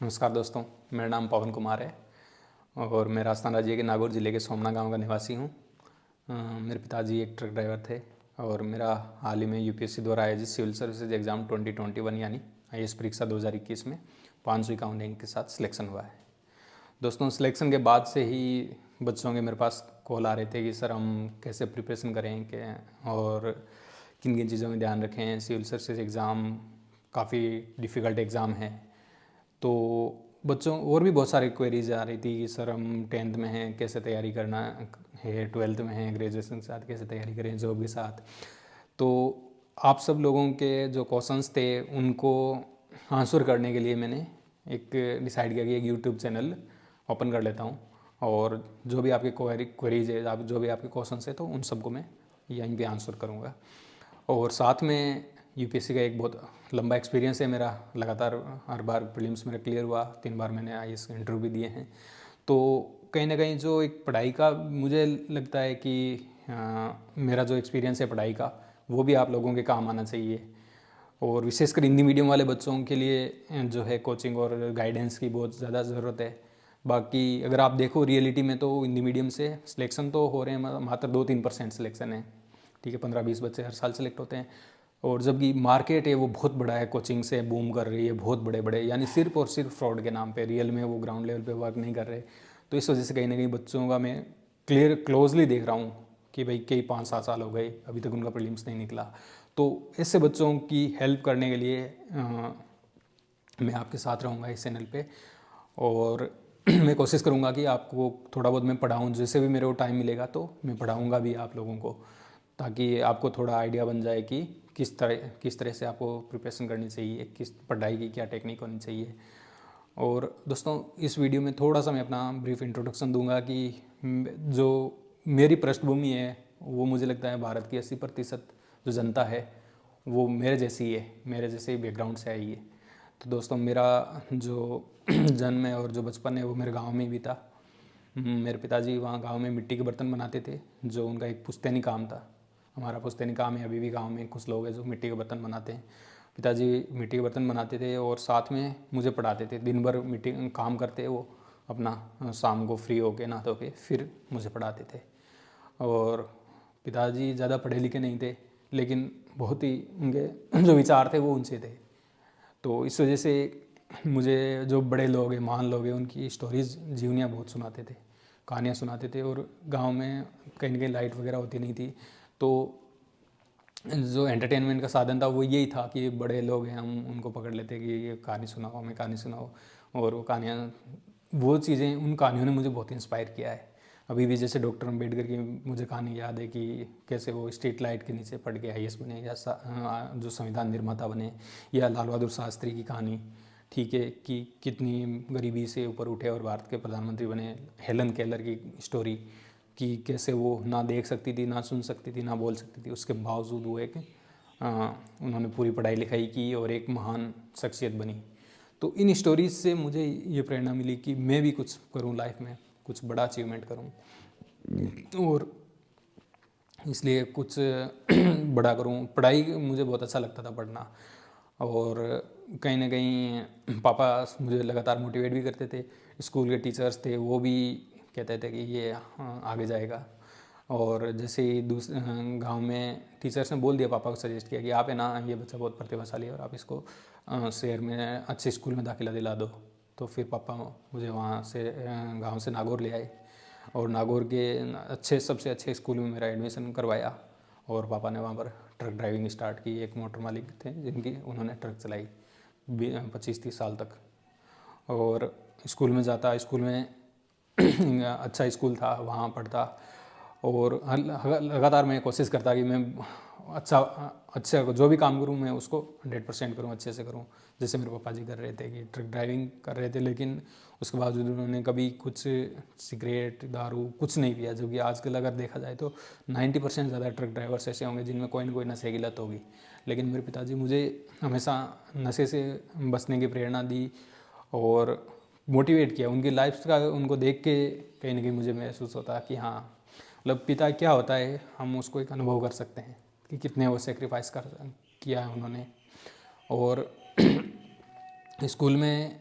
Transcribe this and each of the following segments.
नमस्कार दोस्तों, मेरा नाम पवन कुमार है और मैं राजस्थान राज्य के नागौर ज़िले के सोमना गांव का निवासी हूं। मेरे पिताजी एक ट्रक ड्राइवर थे और मेरा हाल ही में यूपीएससी द्वारा आयोजित सिविल सर्विसेज एग्ज़ाम 2021 यानी आईएएस परीक्षा 2021 में 551 रैंक के साथ सिलेक्शन हुआ है। दोस्तों, सिलेक्शन के बाद से ही बच्चों के मेरे पास कॉल आ रहे थे कि सर हम कैसे प्रिपरेशन करें और किन किन चीज़ों में ध्यान रखें। सिविल सर्विसेज एग्ज़ाम काफ़ी डिफ़िकल्ट एग्ज़ाम है, तो बच्चों और भी बहुत सारी क्वेरीज आ रही थी कि सर हम 10th में हैं, कैसे तैयारी करना है, 12th में हैं, ग्रेजुएशन के साथ कैसे तैयारी करें, जॉब के साथ। तो आप सब लोगों के जो क्वेश्चंस थे उनको आंसर करने के लिए मैंने एक डिसाइड किया कि एक यूट्यूब चैनल ओपन कर लेता हूँ और जो भी आपके क्वेरीज है, आप जो भी आपके क्वेश्चंस है, तो उन सबको मैं यहीं पे आंसर करूँगा। और साथ में यूपीएससी का एक बहुत लंबा एक्सपीरियंस है मेरा, लगातार हर बार प्रीलिम्स मेरा क्लियर हुआ, 3 बार मैंने आईएएस इंटरव्यू भी दिए हैं। तो कहीं ना कहीं जो एक पढ़ाई का मुझे लगता है कि मेरा जो एक्सपीरियंस है पढ़ाई का, वो भी आप लोगों के काम आना चाहिए। और विशेषकर हिंदी मीडियम वाले बच्चों के लिए जो है कोचिंग और गाइडेंस की बहुत ज़्यादा ज़रूरत है। बाकी अगर आप देखो रियलिटी में तो हिंदी मीडियम से सिलेक्शन तो हो रहे हैं, मात्र 2-3% सिलेक्शन है। ठीक है, 15-20 बच्चे हर साल सेलेक्ट होते हैं। और जबकि मार्केट है वो बहुत बड़ा है, कोचिंग से बूम कर रही है, बहुत बड़े बड़े, यानी सिर्फ और सिर्फ फ्रॉड के नाम पे, रियल में वो ग्राउंड लेवल पे वर्क नहीं कर रहे। तो इस वजह से कहीं ना कहीं बच्चों का मैं क्लोजली देख रहा हूँ कि भाई कई 5-7 साल हो गए अभी तक उनका प्रीलिम्स नहीं निकला। तो ऐसे बच्चों की हेल्प करने के लिए मैं आपके साथ रहूँगा इस चैनल पे। और मैं कोशिश करूँगा कि आपको थोड़ा बहुत मैं पढ़ाऊँ, जैसे भी मेरे को टाइम मिलेगा तो मैं पढ़ाऊँगा भी आप लोगों को, ताकि आपको थोड़ा आइडिया बन जाए कि किस तरह से आपको प्रिपरेशन करनी चाहिए, किस पढ़ाई की क्या टेक्निक होनी चाहिए। और दोस्तों, इस वीडियो में थोड़ा सा मैं अपना ब्रीफ इंट्रोडक्शन दूंगा कि जो मेरी पृष्ठभूमि है वो मुझे लगता है भारत की 80% जो जनता है वो मेरे जैसी ही है, मेरे जैसे ही बैकग्राउंड से आई है। तो दोस्तों, मेरा जो जन्म है और जो बचपन है वो मेरे गांव में भी था। मेरे पिताजी वहाँ गांव में मिट्टी के बर्तन बनाते थे, जो उनका एक पुश्तैनी काम था। हमारा पुश्तैनी काम है, अभी भी गांव में कुछ लोग हैं जो मिट्टी के बर्तन बनाते हैं। पिताजी मिट्टी के बर्तन बनाते थे और साथ में मुझे पढ़ाते थे। दिन भर मिट्टी काम करते वो अपना, शाम को फ्री होके नहा धो के फिर मुझे पढ़ाते थे। और पिताजी ज़्यादा पढ़े लिखे नहीं थे, लेकिन बहुत ही उनके जो विचार थे वो ऊंचे थे। तो इस वजह से मुझे जो बड़े लोग हैं, महान लोग हैं, उनकी स्टोरीज, जीवनियाँ बहुत सुनाते थे, कहानियाँ सुनाते थे। और गांव में कहीं ना कहीं लाइट वगैरह होती नहीं थी, तो जो एंटरटेनमेंट का साधन था वो यही था कि बड़े लोग हैं, हम उनको पकड़ लेते कि ये कहानी सुनाओ, हमें कहानी सुनाओ। और वो कहानियाँ, वो चीज़ें, उन कहानियों ने मुझे बहुत इंस्पायर किया है। अभी भी जैसे डॉक्टर अम्बेडकर की मुझे कहानी याद है कि कैसे वो स्ट्रीट लाइट के नीचे पढ़ के आईएएस बने, या जो संविधान निर्माता बने, या लाल बहादुर शास्त्री की कहानी, ठीक है, कि कितनी गरीबी से ऊपर उठे और भारत के प्रधानमंत्री बने। हेलन केलर की स्टोरी कि कैसे वो ना देख सकती थी, ना सुन सकती थी, ना बोल सकती थी, उसके बावजूद वो एक उन्होंने पूरी पढ़ाई लिखाई की और एक महान शख्सियत बनी। तो इन स्टोरीज से मुझे ये प्रेरणा मिली कि मैं भी कुछ करूं लाइफ में, कुछ बड़ा अचीवमेंट करूं और इसलिए कुछ बड़ा करूं। पढ़ाई मुझे बहुत अच्छा लगता था पढ़ना, और कहीं ना कहीं पापा मुझे लगातार मोटिवेट भी करते थे। स्कूल के टीचर्स थे वो भी कहते थे कि ये आगे जाएगा। और जैसे ही गांव में टीचर्स ने बोल दिया, पापा को सजेस्ट किया कि आप है ना, ये बच्चा बहुत प्रतिभाशाली है और आप इसको शहर में अच्छे स्कूल में दाखिला दिला दो। तो फिर पापा मुझे वहाँ से गांव से नागौर ले आए और नागौर के सबसे अच्छे स्कूल में मेरा एडमिशन करवाया। और पापा ने वहाँ पर ट्रक ड्राइविंग स्टार्ट की। एक मोटर मालिक थे जिनकी उन्होंने ट्रक चलाई 25-30 साल तक। और स्कूल में जाता, स्कूल में अच्छा स्कूल था, वहाँ पढ़ता। और लगातार मैं कोशिश करता कि मैं अच्छा जो भी काम करूँ मैं उसको 100% करूँ, अच्छे से करूँ, जैसे मेरे पापा जी कर रहे थे कि ट्रक ड्राइविंग कर रहे थे, लेकिन उसके बावजूद उन्होंने कभी कुछ सिगरेट, दारू कुछ नहीं पिया। जबकि आजकल अगर देखा जाए तो 90% ज़्यादा ट्रक ड्राइवर्स ऐसे होंगे जिनमें कोई ना कोई नशे की लत होगी। लेकिन मेरे पिताजी मुझे हमेशा नशे से बचने की प्रेरणा दी और मोटिवेट किया। उनकी लाइफ का उनको देख के कहीं ना कहीं मुझे महसूस होता कि हाँ, मतलब पिता क्या होता है, हम उसको एक अनुभव कर सकते हैं कि कितने वो सेक्रीफाइस किया है उन्होंने। और स्कूल में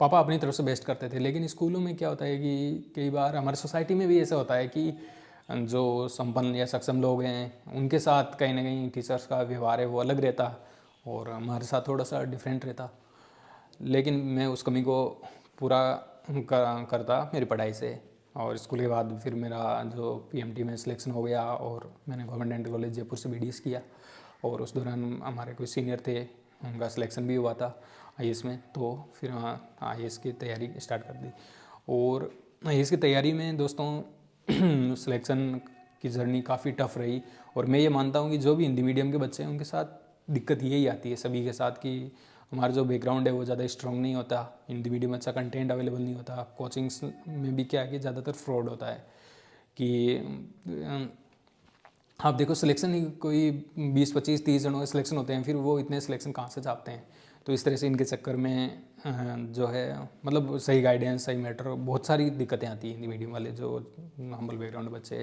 पापा अपनी तरफ से बेस्ट करते थे, लेकिन स्कूलों में क्या होता है कि कई बार हमारे सोसाइटी में भी ऐसा होता है कि जो संपन्न या सक्षम लोग हैं उनके साथ कहीं ना कहीं टीचर्स का व्यवहार है वो अलग रहता और हमारे साथ थोड़ा सा डिफरेंट रहता। लेकिन मैं उस कमी को पूरा करता मेरी पढ़ाई से। और स्कूल के बाद फिर मेरा जो पीएमटी में सिलेक्शन हो गया और मैंने गवर्नमेंट डेंटल कॉलेज जयपुर से बीडीएस किया। और उस दौरान हमारे कोई सीनियर थे, उनका सिलेक्शन भी हुआ था आईएएस में, तो फिर आईएएस की तैयारी स्टार्ट कर दी। और आईएएस की तैयारी में दोस्तों सिलेक्शन की जर्नी काफ़ी टफ रही। और मैं ये मानता हूँ कि जो भी हिंदी मीडियम के बच्चे हैं उनके साथ दिक्कत यही आती है सभी के साथ कि हमारा जो बैकग्राउंड है वो ज़्यादा स्ट्रॉन्ग नहीं होता, हिंदी मीडियम अच्छा कंटेंट अवेलेबल नहीं होता, कोचिंग्स में भी क्या है कि ज़्यादातर फ्रॉड होता है कि आप देखो सिलेक्शन ही कोई 20-25-30 जनों के सिलेक्शन होते हैं, फिर वो इतने सिलेक्शन कहाँ से चाहते हैं। तो इस तरह से इनके चक्कर में जो है मतलब सही गाइडेंस, सही मैटर, बहुत सारी दिक्कतें आती हैं हिंदी मीडियम वाले जो हम्बल बैकग्राउंड बच्चे।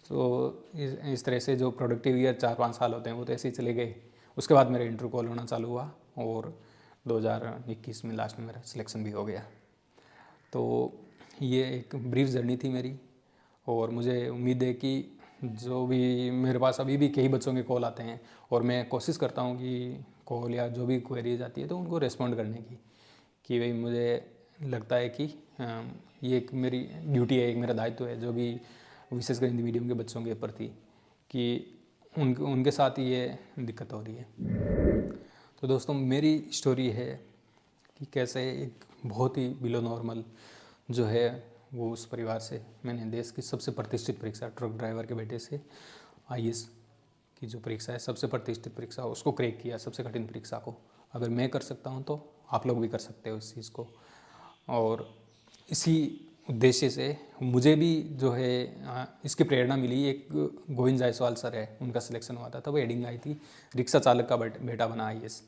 तो इस तरह से जो प्रोडक्टिव ईयर 4-5 साल होते हैं वो तो ऐसे ही चले गए। उसके बाद मेरा इंटरव्यू कॉल होना चालू हुआ और 2021 में लास्ट में मेरा सिलेक्शन भी हो गया। तो ये एक ब्रीफ जर्नी थी मेरी और मुझे उम्मीद है कि जो भी मेरे पास अभी भी कई बच्चों के कॉल आते हैं और मैं कोशिश करता हूँ कि कॉल या जो भी क्वेरीज आती है तो उनको रिस्पॉन्ड करने की, कि भाई मुझे लगता है कि ये एक मेरी ड्यूटी है, एक मेरा दायित्व है जो भी विशेषकर हिंदी मीडियम के बच्चों के प्रति, कि उनके साथ ये दिक्कत हो रही है। तो दोस्तों मेरी स्टोरी है कि कैसे एक बहुत ही बिलो नॉर्मल जो है वो उस परिवार से मैंने देश की सबसे प्रतिष्ठित परीक्षा, ट्रक ड्राइवर के बेटे से आईएएस की जो परीक्षा है, सबसे प्रतिष्ठित परीक्षा, उसको क्रैक किया, सबसे कठिन परीक्षा को। अगर मैं कर सकता हूँ तो आप लोग भी कर सकते हो इस चीज़ को। और इसी उद्देश्य से मुझे भी जो है इसकी प्रेरणा मिली। एक गोविंद जायसवाल सर है, उनका सिलेक्शन हुआ था, तब हेडिंग आई थी रिक्शा चालक का बेटा बना आईएएस।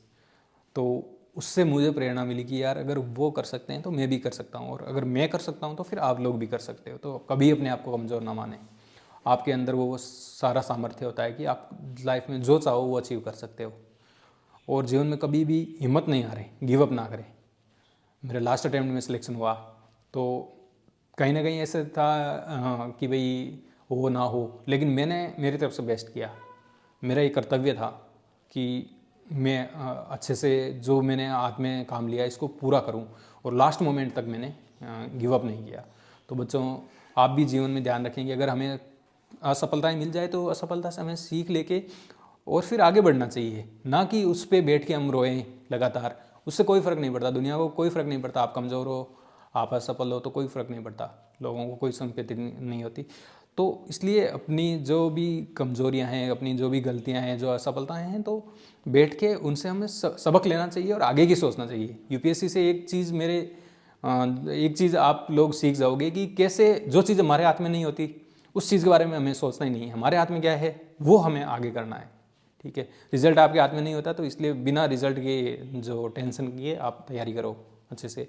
तो उससे मुझे प्रेरणा मिली कि यार अगर वो कर सकते हैं तो मैं भी कर सकता हूँ, और अगर मैं कर सकता हूँ तो फिर आप लोग भी कर सकते हो। तो कभी अपने आप को कमज़ोर ना माने, आपके अंदर वो सारा सामर्थ्य होता है कि आप लाइफ में जो चाहो वो अचीव कर सकते हो। और जीवन में कभी भी हिम्मत नहीं हारे, गिव अप ना करें। मेरे लास्ट अटेम्प्ट में सिलेक्शन हुआ तो कहीं ना कहीं ऐसे था कि भाई हो ना हो, लेकिन मैंने मेरी तरफ से बेस्ट किया। मेरा ये कर्तव्य था कि मैं अच्छे से जो मैंने हाथ में काम लिया इसको पूरा करूं, और लास्ट मोमेंट तक मैंने गिव अप नहीं किया। तो बच्चों आप भी जीवन में ध्यान रखेंगे, अगर हमें असफलताएं मिल जाए तो असफलता से हमें सीख लेके और फिर आगे बढ़ना चाहिए, ना कि उस पर बैठ के हम रोएं लगातार। उससे कोई फ़र्क नहीं पड़ता, दुनिया को कोई फ़र्क नहीं पड़ता। आप कमज़ोर हो, आप असफल हो तो कोई फ़र्क नहीं पड़ता, लोगों को कोई संकेत नहीं होती। तो इसलिए अपनी जो भी कमज़ोरियां हैं, अपनी जो भी गलतियां हैं, जो असफलताएं हैं, तो बैठ के उनसे हमें सबक लेना चाहिए और आगे की सोचना चाहिए। यूपीएससी से एक चीज़ आप लोग सीख जाओगे कि कैसे जो चीज़ हमारे हाथ में नहीं होती उस चीज़ के बारे में हमें सोचना ही नहीं है। हमारे हाथ में क्या है वो हमें आगे करना है, ठीक है। रिजल्ट आपके हाथ में नहीं होता, तो इसलिए बिना रिजल्ट के जो टेंशन किए आप तैयारी करो अच्छे से।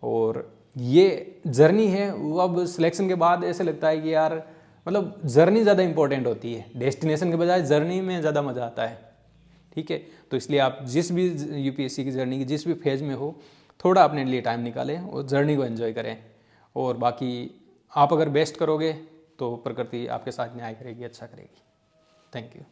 और ये जर्नी है वो अब सिलेक्शन के बाद ऐसे लगता है कि यार मतलब जर्नी ज़्यादा इंपॉर्टेंट होती है, डेस्टिनेशन के बजाय जर्नी में ज़्यादा मज़ा आता है, ठीक है। तो इसलिए आप जिस भी यूपीएससी की जर्नी की जिस भी फेज़ में हो, थोड़ा अपने लिए टाइम निकालें और जर्नी को एंजॉय करें। और बाकी आप अगर बेस्ट करोगे तो प्रकृति आपके साथ न्याय करेगी, अच्छा करेगी। Thank you.